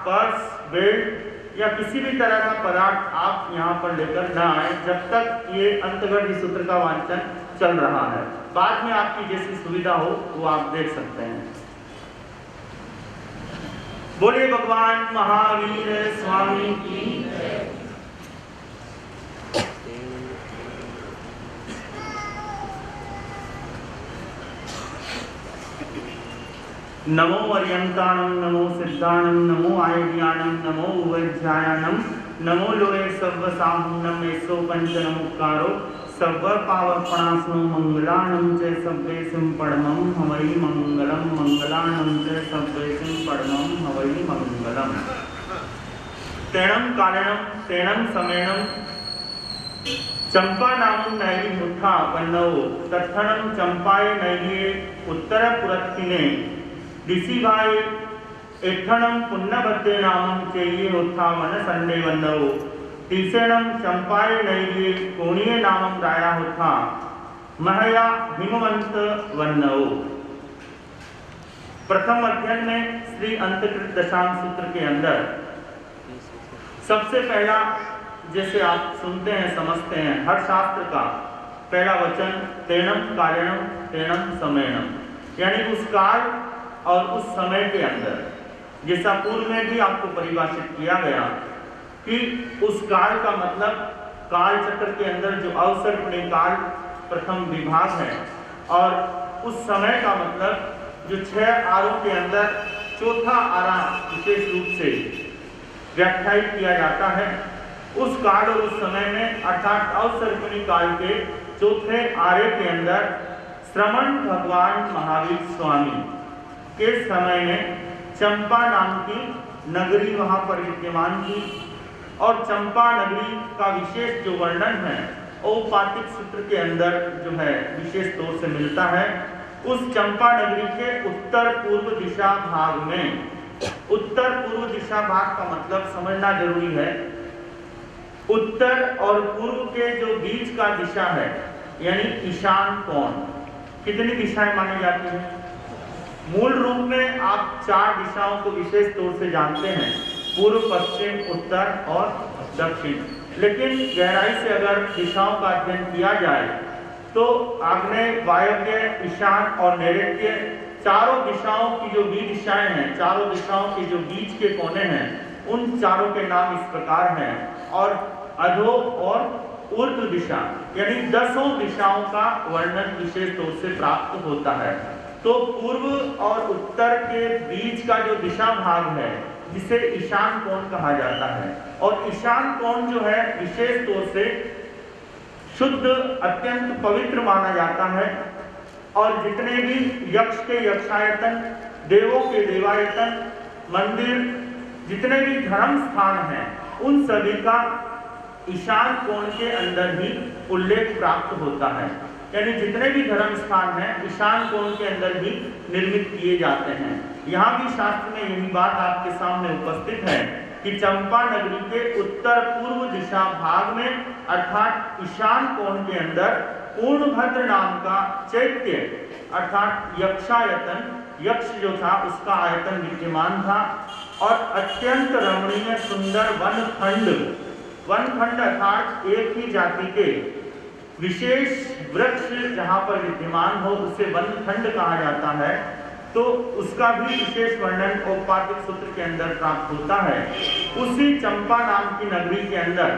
Purse, belt या किसी भी तरह का पदार्थ आप यहाँ पर लेकर ना आए जब तक ये अंतर्गत सूत्र का वांचन चल रहा है। बाद में आपकी जैसी सुविधा हो वो आप देख सकते हैं। बोलिए भगवान महावीर स्वामी की। नमो अर्यंताणं नमो सिद्धाणं नमो आयज्ञानं नमो उवैज्ञानं नमो लोये सर्वसाहुनं एसो पंचनमुक्कारो सर्वपावपणास्नो मंगलानं च सब्बेसिं परमं हवै मंगलम मंगलानं च सब्बेसिं परमं हवै मंगलम। तेणं कारणं तेणं समेणं चंपा नामं नैरी मुठा वन्नवो तत्थनं चंपाये नैये उत्तरपुरत्तिने दिसी भाई एठणम पुण्यभद्रे नामं चेये उत्थावन संडे वन्नवो तीसरणम चंपाये नैये कोणीय नामं राया होथा महया हिमवंत वन्नवो। प्रथम अध्ययन में श्री अंतकृत दशांग सूत्र के अंदर सबसे पहला, जैसे आप सुनते हैं समझते हैं, हर शास्त्र का पहला वचन तेणम कारणम तेणम समेणम, यानी उस काल और उस समय के अंदर, जैसा पूर्व में भी आपको परिभाषित किया गया कि उस काल का मतलब काल चक्र के अंदर जो अवसर्पणी काल प्रथम विभाग है, और उस समय का मतलब जो 6 आरों के अंदर चौथा आरा विशेष रूप से व्याख्यायित किया जाता है। उस काल और उस समय में अर्थात अवसर्पणी काल के चौथे आरे के अंदर श्रमण भगवान महावीर स्वामी के समय में चंपा नाम की नगरी वहां पर विद्यमान थी, और चंपा नगरी का विशेष जो वर्णन है औपातिक सूत्र के अंदर जो है विशेष तौर से मिलता है। उस चंपा नगरी के उत्तर पूर्व दिशा भाग में, उत्तर पूर्व दिशा भाग का मतलब समझना जरूरी है, उत्तर और पूर्व के जो बीच का दिशा है यानी ईशान कोण, कितनी दिशाएं मानी जाती हैं? मूल रूप में आप 4 दिशाओं को विशेष तौर से जानते हैं, पूर्व, पश्चिम, उत्तर और दक्षिण। लेकिन गहराई से अगर दिशाओं का अध्ययन किया जाए तो आग्नेय, वायव्य, ईशान और नैऋत्य, चारों दिशाओं की जो भी दिशाएं हैं, चारों दिशाओं के जो बीच के कोने हैं, उन चारों के नाम इस प्रकार हैं। और अधो और ऊर्ध्व दिशा यानी 10 दिशाओं का वर्णन विशेष तौर से प्राप्त होता है। तो पूर्व और उत्तर के बीच का जो दिशा भाग है जिसे ईशान कोण कहा जाता है, और ईशान कोण जो है विशेष तौर से शुद्ध, अत्यंत पवित्र माना जाता है। और जितने भी यक्ष के यक्षायतन, देवों के देवायतन, मंदिर, जितने भी धर्म स्थान हैं, उन सभी का ईशान कोण के अंदर ही उल्लेख प्राप्त होता है। यानी जितने भी धर्म स्थान हैं ईशान कोण के अंदर ही निर्मित किए जाते हैं। यहाँ भी शास्त्र में यही बात आपके सामने उपस्थित है कि चंपा नगरी के उत्तर पूर्व दिशा भाग में अर्थात ईशान कोण के अंदर पूर्णभद्र नाम का चैत्य अर्थात यक्षायतन, यक्ष जो था उसका आयतन विद्यमान था, और अत्यंत रमणीय सुंदर वनखंड अर्थात एक ही जाति के विशेष वृक्ष जहां पर विद्यमान हो उसे वनखंड कहा जाता है। तो उसका भी विशेष वर्णन औपातिक सूत्र के अंदर प्राप्त होता है। उसी चंपा नाम की नगरी के अंदर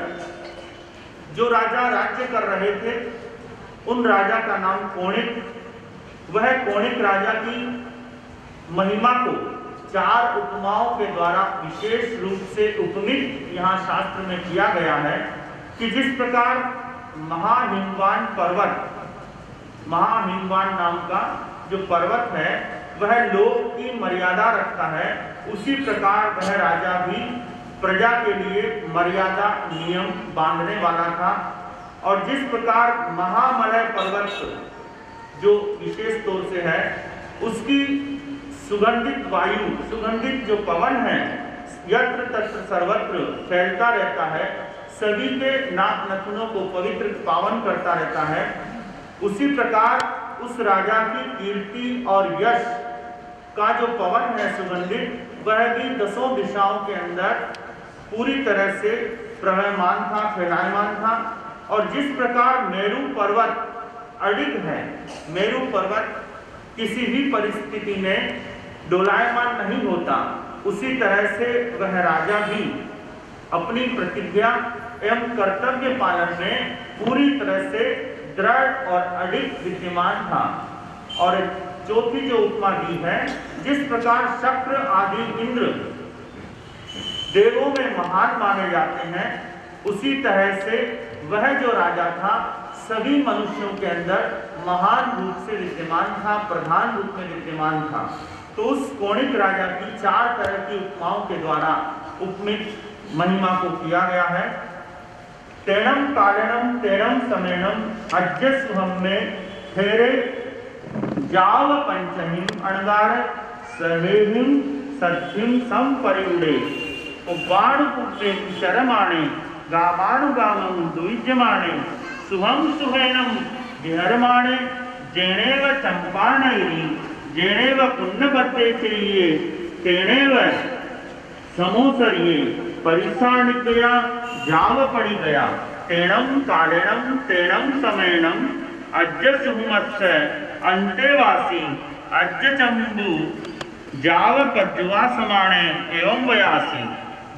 जो राजा राज्य कर रहे थे उन राजा का नाम कोणिक। वह कोणिक राजा की महिमा को 4 उपमाओं के द्वारा विशेष रूप से उपमित यहाँ शास्त्र में किया गया है कि जिस प्रकार महाहिमवान पर्वत, महाहिमवान नाम का जो पर्वत है वह लोक की मर्यादा रखता है, उसी प्रकार वह राजा भी प्रजा के लिए मर्यादा नियम बांधने वाला था। और जिस प्रकार महामलय पर्वत जो विशेष तौर से है उसकी सुगंधित वायु, सुगंधित जो पवन है यत्र तत्र सर्वत्र फैलता रहता है, सभी के नाक नथुनों को पवित्र पावन करता रहता है, उसी प्रकार उस राजा की कीर्ति और यश का जो पवन है सुगंधित वह भी दसों दिशाओं के अंदर पूरी तरह से प्रवहमान था, फैलायमान था। और जिस प्रकार मेरू पर्वत अडिग है, मेरू पर्वत किसी भी परिस्थिति में डोलायमान नहीं होता, उसी तरह से वह राजा भी अपनी प्रतिज्ञा एवं कर्तव्य पालन में पूरी तरह से दृढ़ और अडिग विद्यमान था। और चौथी जो उपमा दी है, जिस प्रकार शक्र आदि इंद्र देवों में महान माने जाते हैं, उसी तरह से वह जो राजा था सभी मनुष्यों के अंदर महान रूप से विद्यमान था, प्रधान रूप में विद्यमान था। तो उस कौणिक राजा की 4 तरह की उपमाओं के द्वारा उपमित महिमा को किया गया है। तेणम कारणम तेणम समेणम अज्जस्वहम में ठेरे जाव पंचहिम अणगार सहेहिम सद्धिम सम परिउड़े उबाण पुत्रे शरमाणे गामानुगामं दुइज्यमाणे सुहम सुहेनम विहरमाणे जेनेव चंपानैरी जेनेव पुण्यपत्ते चाहिए तेनेव समोसरिये परिसाणिकया जाव पड़ी गया तेणम कालेणम तेणम समेणम अज्जसुमस्य अंतेवासी अज्जचंबु जाव पज्जुवा समाणे एवं वयासी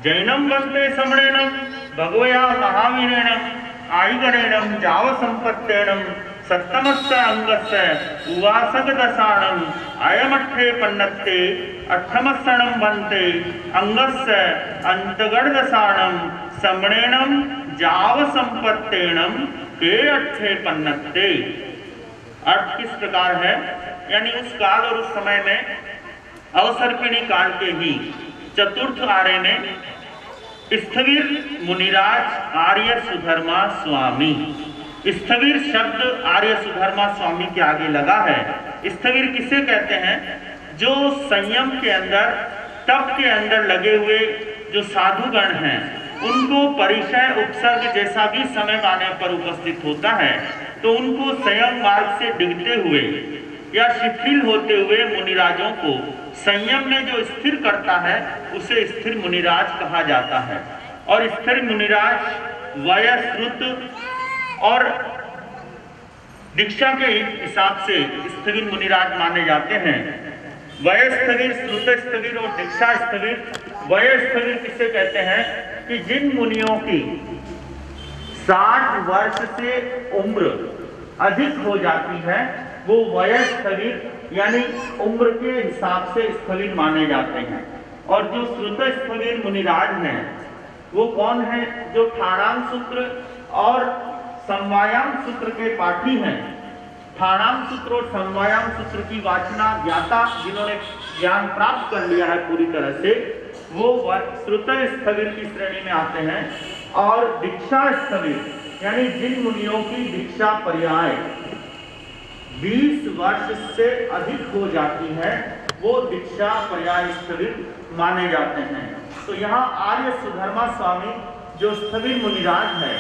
जैनम वंदे समणेनम भगवया महावीरेणम आयिगणेनम जाव संपत्तेनम सत्तमस्य अंगस्य उवासक दशाणम अयमठे पन्नत्ते अठमस्सणम बनते अंगस्य अंतगढ़ दशाणम समणेनम जाव संपत्तेनम के अठे पन्नत्ते। अर्थ किस प्रकार है, यानी उस काल और उस समय में अवसर्पिणी काल के ही चतुर्थ आर्य में स्थविर मुनिराज आर्य सुधर्मा स्वामी। स्थविर शब्द आर्य सुधर्मा स्वामी के आगे लगा है। स्थविर किसे कहते हैं? जो संयम के अंदर, तप के अंदर लगे हुए जो साधुगण हैं, उनको परिचय उपसर्ग जैसा भी समय आने पर उपस्थित होता है तो उनको संयम मार्ग से डिगते हुए या शिथिल होते हुए मुनिराजों को संयम में जो स्थिर करता है उसे स्थिर मुनिराज कहा जाता है। और स्थिर मुनिराज वयस्रुत और दीक्षा के हिसाब से स्थविर मुनिराज माने जाते हैं। वयस्थविर, श्रुत स्थविर और दीक्षा स्थविर। वयस्थविर किसे कहते हैं कि जिन मुनियों की 60 वर्ष से उम्र अधिक हो जाती है वो वयस्थविर यानी उम्र के हिसाब से स्थविर माने जाते हैं। और जो श्रुत स्थविर मुनिराज हैं वो कौन है? जो ठाणाम सूत्र और समवायाम सूत्र के पाठी हैं। ठाणाम सूत्र और समवायाम सूत्र की वाचना ज्ञाता जिन्होंने ज्ञान प्राप्त कर लिया है पूरी तरह से, वो श्रुत स्थविर की श्रेणी में आते हैं। और दीक्षा स्थविर यानी जिन मुनियों की दीक्षा पर्याय 20 वर्ष से अधिक हो जाती है वो दीक्षा पर्याय स्थविर माने जाते हैं। तो यहाँ आर्य सुधर्मा स्वामी जो स्थविर मुनिराज है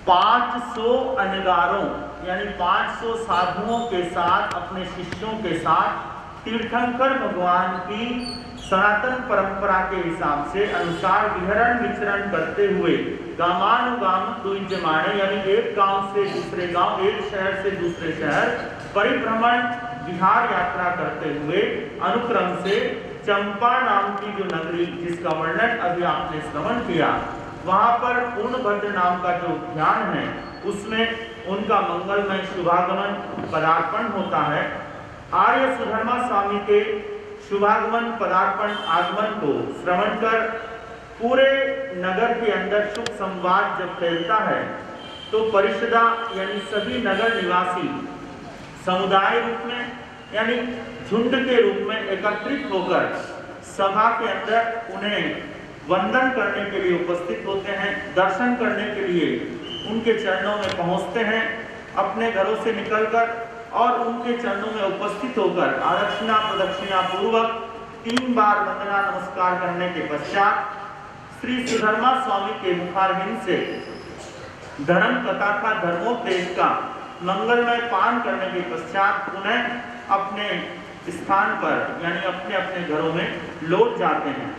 500 अनगारों यानी 500 साधुओं के साथ, अपने शिष्यों के साथ तीर्थंकर भगवान की सनातन परंपरा के हिसाब से अनुसार विहरण विचरण करते हुए गामानुगाम दुइज्यमाणे यानी एक गांव से दूसरे गांव, एक शहर से दूसरे शहर परिभ्रमण विहार यात्रा करते हुए अनुक्रम से चंपा नाम की जो नगरी जिसका वर्णन अभी आपने श्रवण किया, वहां पर पूर्णभद्र नाम का जो उद्यान है उसमें उनका मंगलमय शुभागमन पदार्पण होता है। आर्य सुधर्मा स्वामी के शुभागमन पदार्पण आगमन को श्रवण कर पूरे नगर के अंदर शुभ संवाद जब फैलता है तो परिषदा यानी सभी नगर निवासी समुदाय रूप में यानी झुंड के रूप में एकत्रित होकर सभा के अंदर उन्हें वंदन करने के लिए उपस्थित होते हैं, दर्शन करने के लिए उनके चरणों में पहुंचते हैं। अपने घरों से निकलकर और उनके चरणों में उपस्थित होकर आदक्षिणा प्रदक्षिणा पूर्वक 3 बार वंदना नमस्कार करने के पश्चात श्री सुधर्मा स्वामी के मुखारविंद से धर्म कथा का धर्मोपदेश का मंगलमय पान करने के पश्चात उन्हें अपने स्थान पर यानी अपने अपने घरों में लौट जाते हैं।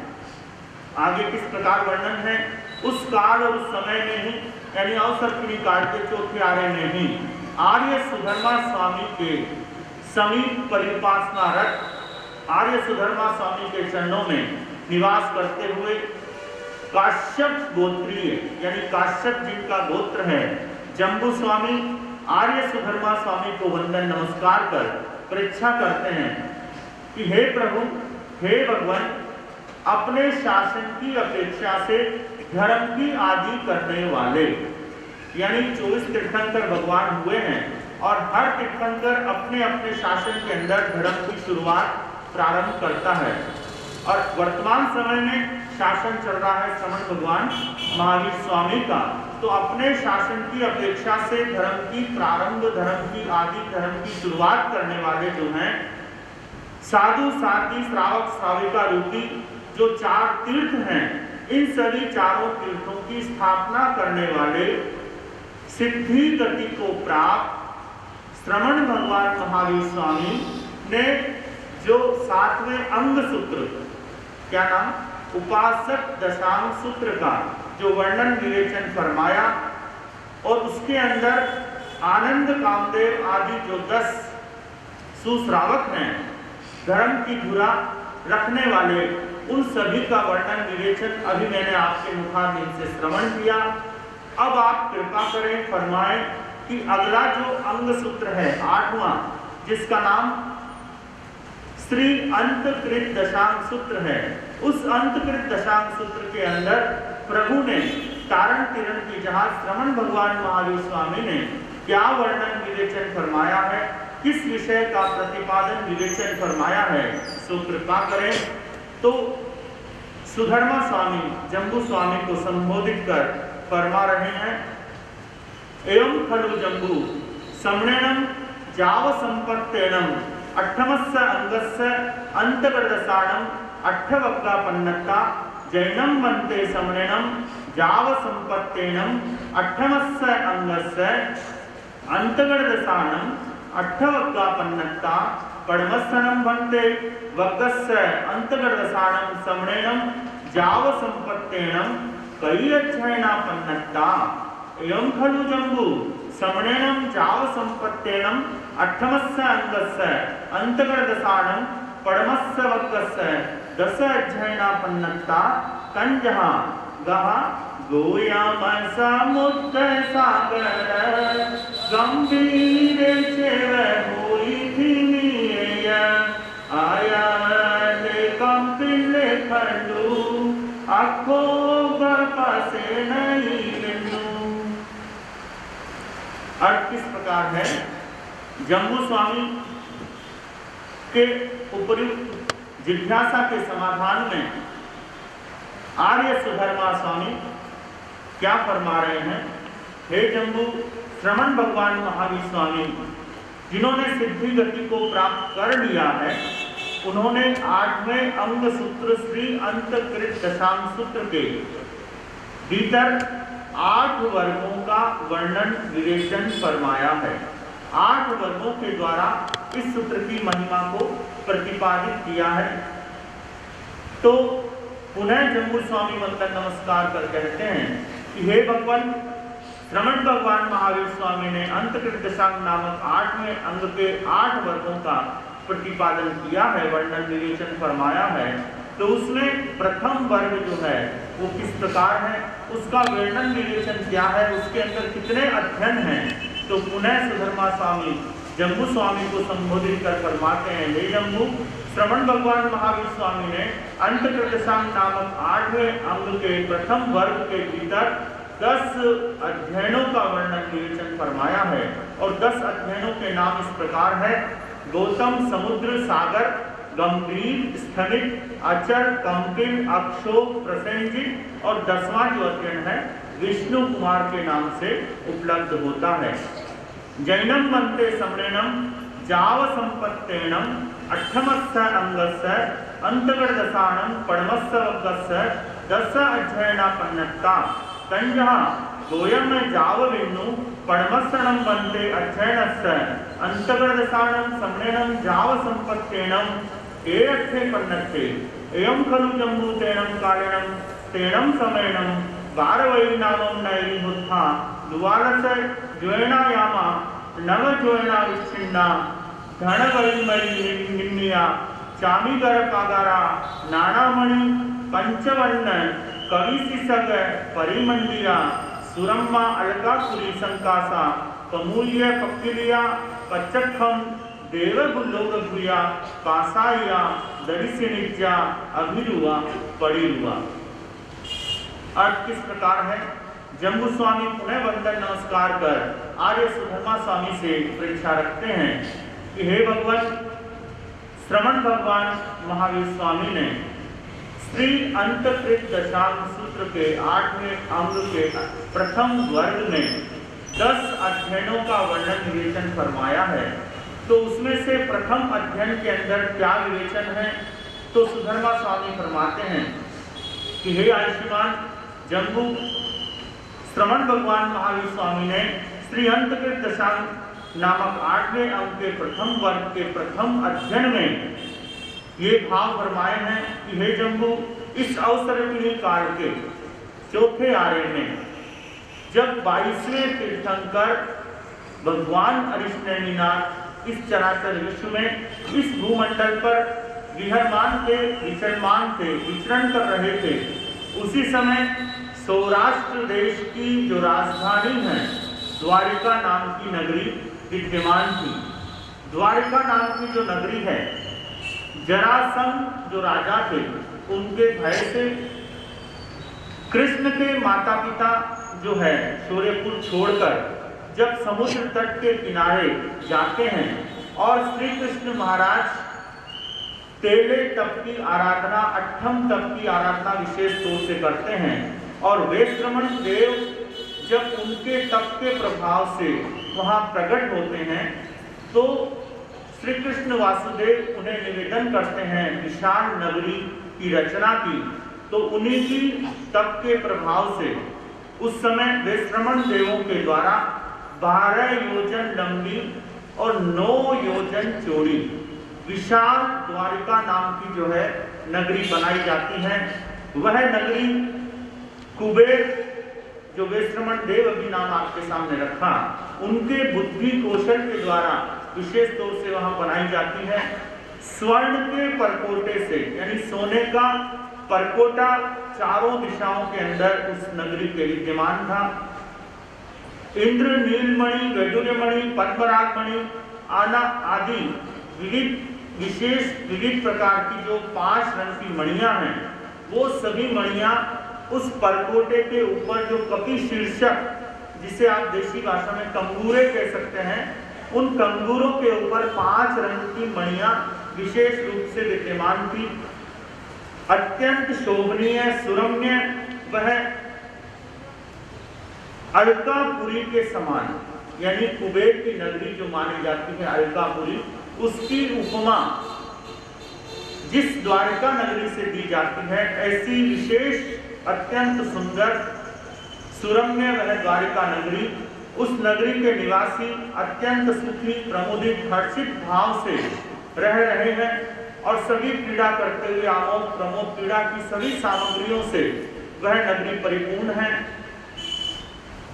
आगे किस प्रकार वर्णन है, उस काल और उस समय में ही यानी अवसर्पिणी काल के चौथे आरे में ही आर्य सुधर्मा स्वामी के समीप परिउपासनारत आर्य सुधर्मा स्वामी के चरणों में निवास करते हुए काश्यप गोत्रीय यानी काश्यप जिनका गोत्र है जम्बू स्वामी आर्य सुधर्मा स्वामी को वंदन नमस्कार कर परीक्षा करते हैं कि हे प्रभु, हे भगवान, अपने शासन की अपेक्षा से धर्म की आदि करने वाले यानी 24 तीर्थंकर भगवान हुए हैं और हर तीर्थंकर अपने अपने शासन के अंदर धर्म की शुरुआत प्रारंभ करता है। और वर्तमान समय में शासन चल रहा है श्रमण भगवान महावीर स्वामी का, तो अपने शासन की अपेक्षा से धर्म की प्रारंभ, धर्म की आदि, धर्म की शुरुआत करने वाले जो हैं साधु साध्वी श्रावक श्राविका रूपी जो 4 तीर्थ हैं, इन सभी चारों तीर्थों की स्थापना करने वाले सिद्धि गति को प्राप्त श्रमण भगवान महावीर स्वामी ने जो 7वें अंग सूत्र, क्या नाम, उपासक दशांग सूत्र का जो वर्णन विवेचन फरमाया और उसके अंदर आनंद कामदेव आदि जो 10 सुश्रावक हैं, धर्म की धुरा रखने वाले, उन सभी का वर्णन विवेचन अभी मैंने आपके मुखारबिंद से श्रवण किया। अब आप कृपा करें, फरमाएं कि अगला जो अंग सूत्र है 8वां, जिसका नाम श्री अंतकृत दशांग सूत्र है, उस अंतकृत दशांग सूत्र के अंदर प्रभु ने तारण तिरण की जहां श्रमण भगवान महावीर स्वामी ने क्या वर्णन विवेचन फरमाया है, किस विषय का प्रतिपादन विवेचन फरमाया है, सो कृपा करें। तो सुधर्मा स्वामी जम्बू स्वामी को संबोधित कर फरमा रहे हैं, एवं खलु जम्बू समणेनम जाव संपत्तेनम अट्ठमस्य अंगस्य अंतगर्दसाणम अट्ठवक्कापन्नता जैनम वन्ते समणेनम जाव संपत्तेनम अट्ठमस्य अंगस्य अंतगर्दसाणम अट्ठवक्कापन्नता पद्मस्थनम वन्ते वक्कस्य अंतगर्दसाणम समणेनम जाव संपत्तेनम कैयच्छयनापन्नता एवं खलु जम्बू समणेनम जाव संपत्तेनम अट्ठमस्य अंगस्य अंतगर्दसाणम पद्मस्य वक्कस्य दश अध्ययनापन्नता कंजः गः गोयाम समुद्र सागर गंभीर चेव होई थीनिय आया ले कंपिले खंडू आखो बपासे नहीं लेनु। अर्थ किस प्रकार है, जम्बू स्वामी के उपयुक्त जिज्ञासा के समाधान में आर्य सुधर्मा स्वामी क्या फरमा रहे हैं, हे जम्बू, श्रमण भगवान महावीर स्वामी जिन्होंने सिद्धि गति को प्राप्त कर लिया है, उन्होंने 8वें अंग सूत्र श्री अंतकृत दशांग सूत्र के भीतर 8 वर्गों का वर्णन विवेचन फरमाया है। 8 वर्गों के द्वारा इस सूत्र की महिमा को प्रतिपादित किया है। तो पुनः जम्बू स्वामी वंदन नमस्कार कर कहते हैं कि हे भगवान, श्रमण भगवान महावीर स्वामी ने अंतकृत दशांग नामक 8वें अंग के 8 वर्गों का प्रतिपादन किया है, वर्णन विवेचन फरमाया है। तो उसमें प्रथम वर्ग जो है वो किस प्रकार है, उसका वर्णन विवेचन क्या है, उसके अंदर कितने अध्ययन हैं। तो पुनः सुधर्मा स्वामी जम्बू स्वामी को संबोधित कर फरमाते हैं, हे जम्बू, श्रमण भगवान महावीर स्वामी ने अंतकृत दशांग नामक 8वें अंग के प्रथम वर्ग के भीतर 10 अध्ययनों का वर्णन विवेचन फरमाया है। और 10 अध्ययनों के नाम इस प्रकार है, गौतम, समुद्र, सागर, गंभीर, स्थगित, अचर, कंपिन, अक्षोभ, प्रसेनजित, और 10वां जो अध्ययन है विष्णु कुमार के नाम से उपलब्ध होता है। जैनम वन्ते समणेनम जाव संपत्तेनम अट्ठमस्य अंगस्य अंतगर्दसाणम पद्मस्य वक्कस्य दश अध्ययनापन्नता कंजः गोयम जाव बिन्नु पणमसणम बनते अध्ययनस्य अंतर्दशानम सम्मेलनम जाव संपत्तेनम ए अर्थे पन्नते एवं खलु जम्बू तेणम कालेणम तेणम समयनम वारवई नामम नैरी हुत्था दुवारस ज्वेनायामा नव ज्वेना विच्छिन्ना धनवैमयी निम्निया चामीगर पागारा नानामणि पंचवर्ण कविसिसग परिमंदिरा सुरम्मा अलकापुरी संकासा कमूल्य पक्किलिया पच्चखम देवगुल्लोगभुया पासाया दरिसिनिज्जा अभिरुआ पड़िरुआ। अर्थ किस प्रकार है? जम्बू स्वामी पुनः वंदन नमस्कार कर आर्य सुधर्मा स्वामी से परीक्षा रखते हैं कि हे भगवान, श्रवण भगवान महावीर स्वामी ने श्री अंतकृत दशांग सूत्र के 8वें अंग के प्रथम वर्ग में 10 अध्ययनों का वर्णन विवेचन फरमाया है। तो उसमें से प्रथम अध्ययन के अंदर क्या विवेचन है? तो सुधर्मा स्वामी फरमाते हैं कि हे आयुष्मान जम्बू, श्रवण भगवान महावीर स्वामी ने श्री अंतकृत दशांग नामक 8वें अंग के प्रथम वर्ग के प्रथम अध्ययन में ये भाव फरमाए हैं कि हे जम्बू, इस अवसर्पिणी काल के चौथे आर्य में जब 22वें तीर्थंकर भगवान अरिष्टनेमिनाथ इस चराचर विश्व में इस भूमंडल पर विहरमान थे, विचरमान थे, विचरण कर रहे थे, उसी समय सौराष्ट्र देश की जो राजधानी है द्वारिका नाम की नगरी विद्यमान थी। द्वारिका नाम की जो नगरी है, जरासंध जो राजा थे उनके भय से कृष्ण के माता पिता जो है सूर्यपुर छोड़कर जब समुद्र तट के किनारे जाते हैं और श्री कृष्ण महाराज तेले तप की आराधना, अट्ठम तप की आराधना विशेष तौर से करते हैं और वे श्रमण देव जब उनके तप के प्रभाव से वहां प्रकट होते हैं तो श्री कृष्ण वासुदेव उन्हें निवेदन करते हैं विशाल नगरी की रचना की। तो उन्हीं की तप के प्रभाव से उस समय वे श्रमण देवों के द्वारा 12 योजन लंबी और 9 योजन चौड़ी विशाल द्वारिका नाम की जो है नगरी बनाई जाती है। वह नगरी कुबेर जो वे श्रमण देव अभी नाम आपके सामने रखा, उनके बुद्धि कौशल के द्वारा विशेष तौर से वहां बनाई जाती है। स्वर्ण के परकोटे से यानी सोने का परकोटा चारों दिशाओं के अंदर उस नगरी के विद्यमान था। इंद्र नीलमणि, वैडूर्यमणि, पद्मरागमणि आदि विविध प्रकार की जो 5 रंग की मणियां हैं, वो सभी मणियां उस परकोटे के ऊपर जो कपि शीर्षक, जिसे आप देसी भाषा में कंगूरे कह सकते हैं, उन कंगूरों के ऊपर 5 रंग की मणियां विशेष रूप से विद्यमान थी। अत्यंत शोभनीय सुरम्य वह अलकापुरी के समान, यानी कुबेर की नगरी जो मानी जाती है अलकापुरी, उसकी उपमा जिस द्वारिका नगरी से दी जाती है, ऐसी विशेष अत्यंत सुंदर सुरम्य वह द्वारिका नगरी। उस नगरी के निवासी अत्यंत सुखी, प्रमुदित, हर्षित भाव से रह रहे हैं और सभी क्रीड़ा करते हुए आमोद प्रमोद क्रीड़ा की सभी सामग्रियों से वह नगरी परिपूर्ण है।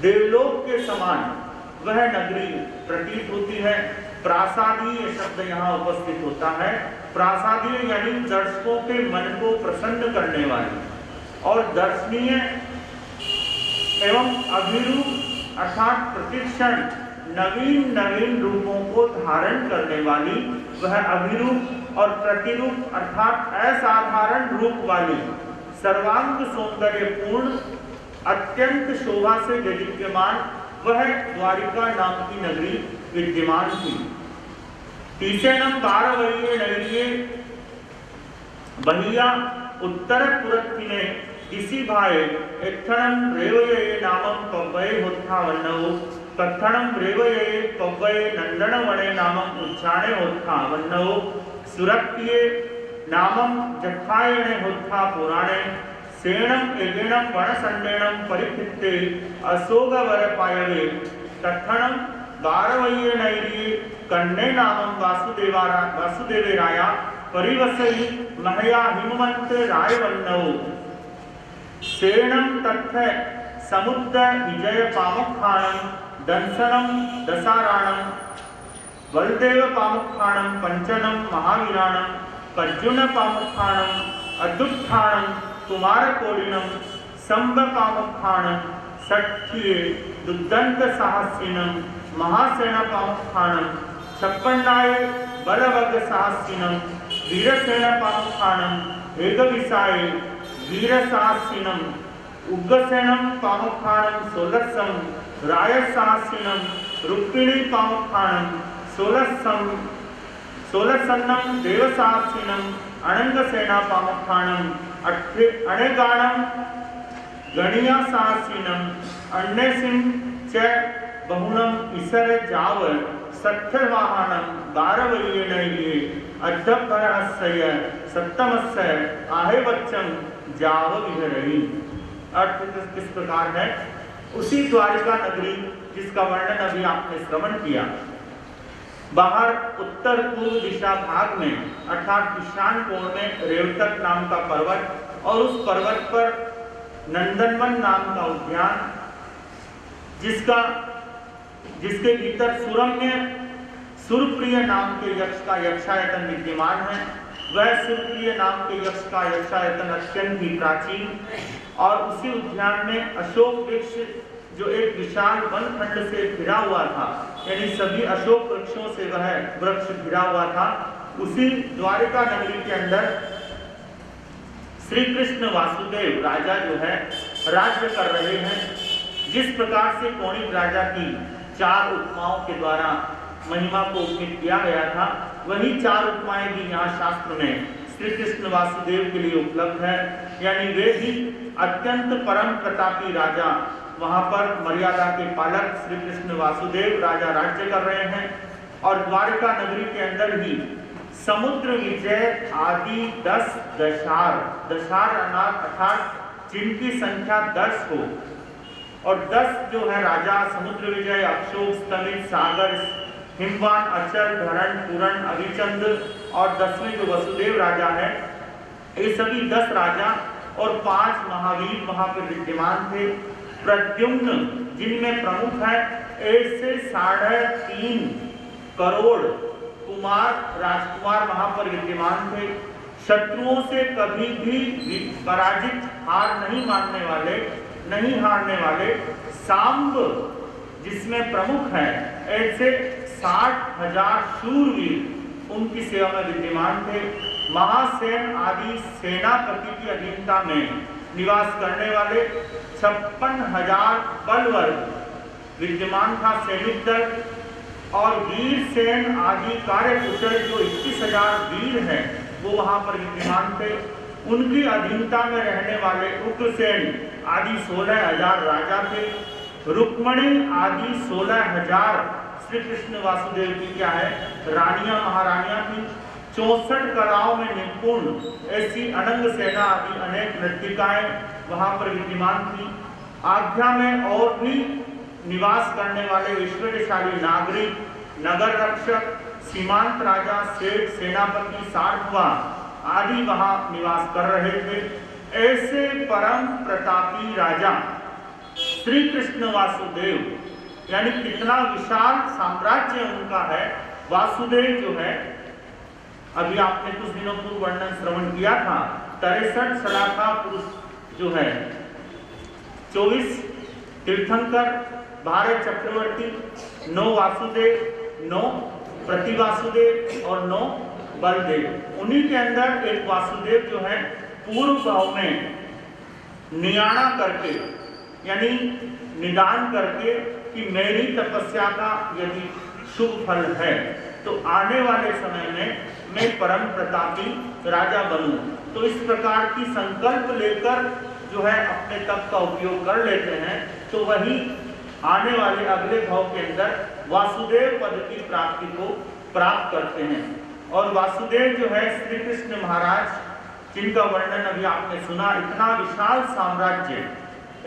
देवलोक के समान वह नगरी प्रतीत होती है। प्रासादीय शब्द यहाँ उपस्थित होता है। प्रासादीय यानी दर्शकों के मन को प्रसन्न करने वाली और दर्शनीय एवं अभिरूप अर्थात प्रतिक्षण नवीन रूपों को धारण करने वाली वह अभिरूप और प्रतिरूप अर्थात असाधारण रूप वाली सर्वांग सौंदर्यपूर्ण अत्यंत शोभा से विद्यमान वह द्वारिका नाम की नगरी विद्यमान थी। तीसरेनम 12 वरीय नगरीय बहिया उत्तर पुरत्थिने इसी भाई एत्थणम रेवये नामम कव्वये होत्था वन्नवो कत्थणम रेवये कव्वये नंदनवने नामम उच्चाणे होत्था वन्नवो सुरक्तिये नामम जखायणे होत्था पुराणे सेणम एगेणम वनसंडेणम परिकृत्य अशोकवर पायवे तत्थणम गारवय्यनैर्ये कन्ने नामं वासुदेवेराया परिवसयि महया हिमवंत रायवन्नौ सेणम तत्थ समुद्र विजय पामुखाणम दंसनम दसाराणम बलदेव पामुखाणम पंचनम महावीराणम अर्जुन पामुखाणम अदुत्थाणम कुमारकोडिनम संब पामुखाणम षट्ठिये दुर्दंत साहसिनम महासेना पामुखाणम छप्पन्नाय बलवग साहसिनम वीरसेना पामुखाणम एकविसाय वीर साहसिनम उग्रसेनम पामुखाणम सोलसम रायसाहसिनम रुक्मिणी पामुखाणम सोलसन्नम देवसाहसिनम अनंगसेना पामुखाणम अणेगाणम गणिया साहसिनम अन्यसिम च बहुनम इसर जाव सत्थवाहनम गारवय्यनैर्ये अद्धपरहस्य सप्तमस्य आहेवच्चम जाव विहरणी। अर्थ किस प्रकार है? उसी द्वारिका नगरी जिसका वर्णन अभी आपने श्रवण किया, बाहर उत्तर पूर्व दिशा भाग में अर्थात ईशान कोण में रेवतक नाम का पर्वत और उस पर्वत पर नंदनवन नाम का उद्यान जिसके भीतर सुरम्य सुरप्रिय नाम के यक्ष का यक्षायतन विद्यमान है। वह सुरप्रिय नाम के यक्ष का यक्षायतन अत्यंत ही प्राचीन और उसी उद्यान में अशोक वृक्ष जो एक विशाल वनखंड से घिरा हुआ था, यानी सभी अशोक वृक्षों से वह वृक्ष घिरा हुआ था। उसी द्वारिका नगरी के अंदर श्री कृष्ण वासुदेव राजा जो है राज्य कर रहे हैं। जिस प्रकार से कौणिक राजा की 4 उपमाओं के द्वारा महिमा को उपमित किया गया था, वही 4 उपमाएं भी यहाँ शास्त्र में श्री कृष्ण वासुदेव के लिए उपलब्ध है। यानी वे ही अत्यंत परम प्रतापी राजा, वहां पर मर्यादा के पालक श्री कृष्ण वासुदेव राजा राज्य कर रहे हैं। और द्वारिका नगरी के अंदर ही समुद्र विजय आदि 10 दशार अर्थात जिनकी संख्या 10 हो, और 10 जो है राजा समुद्र विजय, अक्षोक, स्तमित, सागर, हिमवान, अचल, धरण, पूरण, अभिचंद और 10वें जो वसुदेव राजा है, ये सभी 10 राजा और 5 महावीर वहां पर विद्यमान थे। प्रद्युम्न जिनमें प्रमुख है, ऐसे 3.5 करोड़ राजकुमार वहां पर विद्यमान थे। शत्रुओं से कभी भी पराजित नहीं हारने वाले सांब जिसमें प्रमुख है, ऐसे 60,000 शूरवीर उनकी सेवा में विद्यमान थे। महासेन आदि सेनापति की अधीनता में निवास करने वाले 56,000 बलवर्ग विद्यमान था सैनिक दल, और वीर सेन आदि कार्यकुशल जो 21,000 वीर हैं वो वहां पर विद्यमान थे। उनकी अधीनता में रहने वाले उग्रसेन आदि 16,000 राजा थे। रुक्मणी आदि 16,000 श्री कृष्ण वासुदेव की क्या है रानियां महारानियां थी। 64 कलाओं में निपुण ऐसी अनंग सेना आदि अनेक नृत्यिकाएं वहां पर विद्यमान थी। आज्ञा में और भी निवास करने वाले ऐश्वर्यशाली नागरिक, नगर रक्षक, सीमांत राजा, सेठ, सेनापति, सारथवा आदि वहां निवास कर रहे थे। ऐसे परम प्रतापी राजा श्री कृष्ण वासुदेव, यानी कितना विशाल साम्राज्य उनका है। वासुदेव जो है, अभी आपने कुछ दिनों पूर्व वर्णन श्रवण किया था, 63 सलाखा पुरुष जो है, 24 तीर्थंकर, 12 चक्रवर्ती, 9 वासुदेव, 9 प्रतिवासुदेव और 9 बलदेव। उन्हीं के अंदर एक वासुदेव जो है पूर्व भाव में नियाणा करके, यानी निदान करके कि मेरी तपस्या का यदि शुभ फल है तो आने वाले समय में मैं परम प्रतापी राजा बनूं। तो इस प्रकार की संकल्प लेकर जो है अपने तप का उपयोग कर लेते हैं, तो वही आने वाले अगले भाव के अंदर वासुदेव पद की प्राप्ति को प्राप्त करते हैं। और वासुदेव जो है श्री कृष्ण महाराज जिनका वर्णन अभी आपने सुना, इतना विशाल साम्राज्य,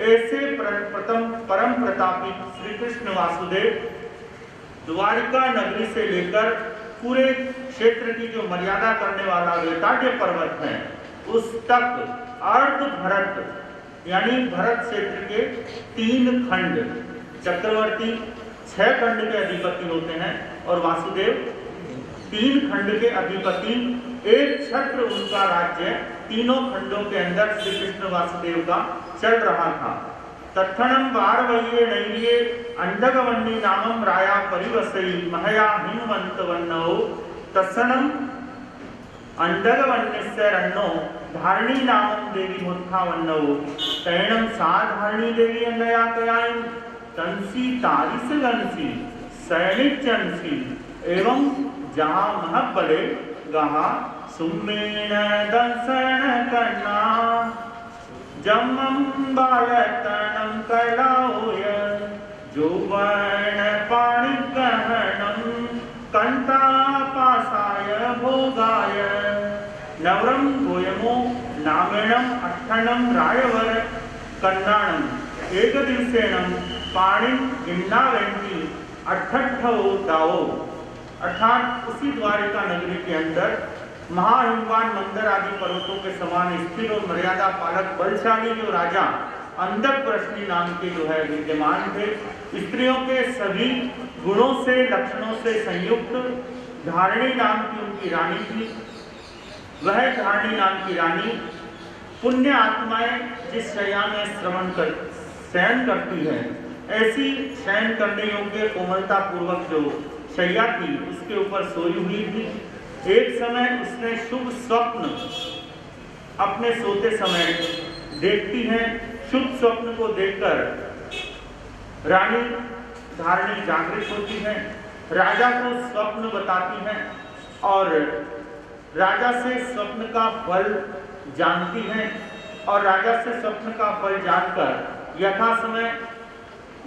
ऐसे परम प्रतापी श्री कृष्ण वासुदेव द्वारिका नगरी से लेकर पूरे क्षेत्र की जो मर्यादा करने वाला वेताड्य पर्वत है उस तक अर्ध भरत यानी भरत क्षेत्र के 3 खंड, चक्रवर्ती 6 खंड के अधिपति होते हैं और वासुदेव 3 खंड के अधिपति। एक छत्र उनका राज्य तीनों खंडों के अंदर श्री कृष्ण वासुदेव का चल रहा था। तत्क्षणम वारवये नैर्ये अंडगवन्नी नामम राया परिवसई महया हिमवंत वन्नौ तत्क्षणम अंडगवन्यस्य रन्नो धारणी नामम देवी मुत्थावन्नौ तैणम सा धारणी देवी अन्नया कयायं तंसी तारिस गंसी सैनिचंसी एवं जहाँ महबले गहा सुमेण दंसन करना जमम बालतनम कलाओय जोवन पाणि गहनम कंता पासाय भोगाय नवरम गोयमो नामेणम अट्ठनम रायवर कन्नाणम एक दिवसेनम पाणि गिन्नावेंटी अट्ठट्ठो दाओ। अर्थात उसी द्वारिका नगरी के अंदर महाहिमवान मंदर आदि पर्वतों के समान स्थिर और मर्यादा पालक बलशाली जो राजा अंधकवृष्णि नाम के जो है विद्यमान थे, स्त्रियों के सभी गुणों से लक्षणों से संयुक्त धारणी नाम की उनकी रानी थी। वह धारणी नाम की रानी पुण्य आत्माएं जिस शय्या में शयन करती है, ऐसी शयन करने योग्य कोमलता पूर्वक जो शैया थी उसके ऊपर सोई हुई थी। एक समय उसने शुभ स्वप्न अपने सोते समय देखती है। शुभ स्वप्न को देखकर रानी धारणी जागृत होती है, राजा को स्वप्न बताती है और राजा से स्वप्न का फल जानती है और राजा से स्वप्न का फल जानकर यथा समय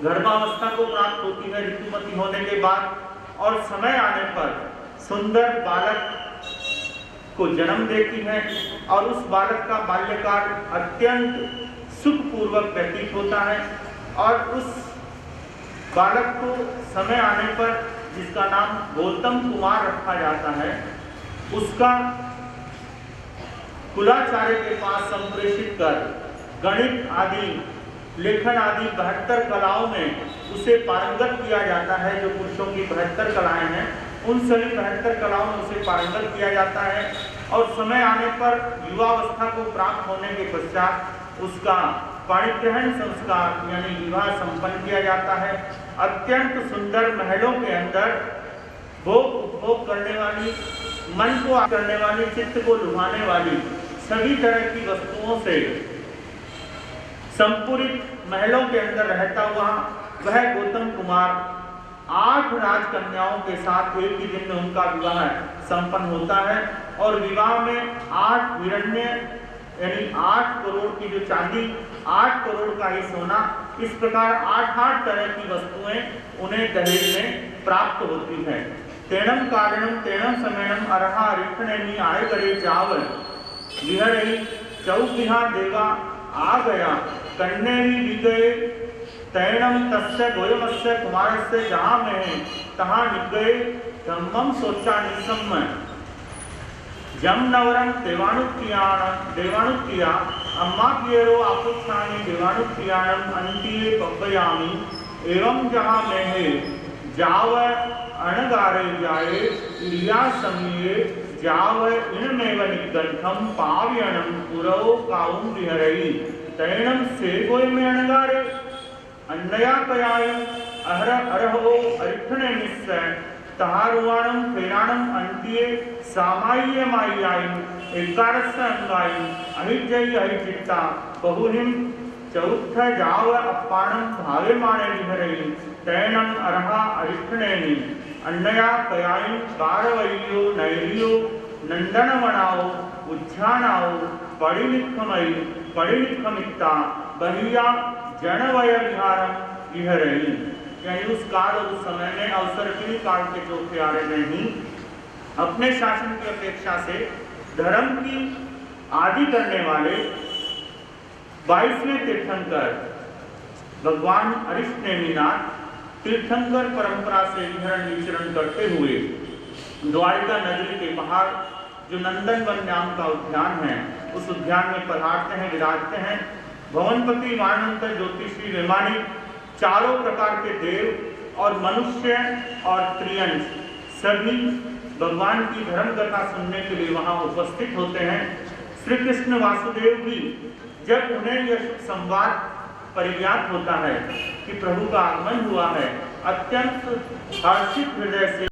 गर्भावस्था को प्राप्त होती है ऋतुमती होने के बाद, और समय आने पर सुंदर बालक को जन्म देती है और उस बालक का बाल्यकाल अत्यंत सुखपूर्वक व्यतीत होता है। और उस बालक को समय आने पर जिसका नाम गौतम कुमार रखा जाता है, उसका कुलाचार्य के पास संप्रेषित कर गणित आदि लेखन आदि 72 कलाओं में उसे पारंगत किया जाता है। जो पुरुषों की 72 कलाएं हैं उन सभी 72 कलाओं में उसे पारंगत किया जाता है और समय आने पर युवावस्था को प्राप्त होने के पश्चात उसका पाणिग्रहण संस्कार यानी विवाह संपन्न किया जाता है। अत्यंत सुंदर महलों के अंदर भोग उपभोग करने वाली, मन को करने वाली, चित्त को लुभाने वाली सभी तरह की वस्तुओं से संपूरित महलों के अंदर रहता हुआ वह गौतम कुमार 8 राजकन्याओं के साथ एक ही दिन में उनका विवाह संपन्न होता है। और विवाह में 8 हिरण्य यानी 8 करोड़ की जो चांदी, 8 करोड़ का ही सोना, इस प्रकार 8 तरह की वस्तुएं उन्हें दहेज में प्राप्त होती है। तेणम कारणम तेणम समयम अरहा रिखनेमी आय करे चावल विहरही चौकिहा देवा आ गया कन्नेरी भी गए तैणम तस्य गोयमस्य कुमारस्य जहाँ में तहाँ निक गए धम्मम सोचा निसम्म जम नवरम देवानुक्रिया अम्मा पियरो आपुच्छामी देवानुक्रियाणम अंतिये पब्बयामी एवं जहाँ में है जाव अणगारे जाए लिया समये जाव इनमेव निगंठम पाव्यणम पुरो काउम विहरई तैणम से गोय में अणगारे अन्नया कयायम अहर अरहो अरिठने निस्सै तहारुवाणम फेराणम अंतिये सामाय्य माय्यायम एकारस्य अंगायम अहिजय अहिचित्ता बहुहिम चौथ जाव अप्पाणम भावे माने विहरई तैणम अरहा अरिठनेनि अन्नया कयायम कारवय्यो नैरियो नंदनवनाओ उज्झानाओ पड़िनिखमई पड़िनिखमित्ता बहिया जनवय विहारम विहरई। यानी उस काल और उस समय में अवसरपीढ़ी काल के चौथे आरे में ही अपने शासन की अपेक्षा से धर्म की आदि करने वाले 22वें तीर्थंकर भगवान अरिष्टनेमिनाथ तीर्थंकर परंपरा से विचरण करते हुए द्वारिका नगरी के बाहर जो नंदनवन नाम का उद्यान है, उस उद्यान में पधारते हैं, विराजते हैं। भवनपति वाणंतर ज्योतिषी विमानी चारों प्रकार के देव और मनुष्य और त्रियंश सभी भगवान की धर्म कथा सुनने के लिए वहां उपस्थित होते हैं। श्री कृष्ण वासुदेव भी जब उन्हें यह संवाद परिज्ञात होता है कि प्रभु का आगमन हुआ है, अत्यंत हर्षित हृदय से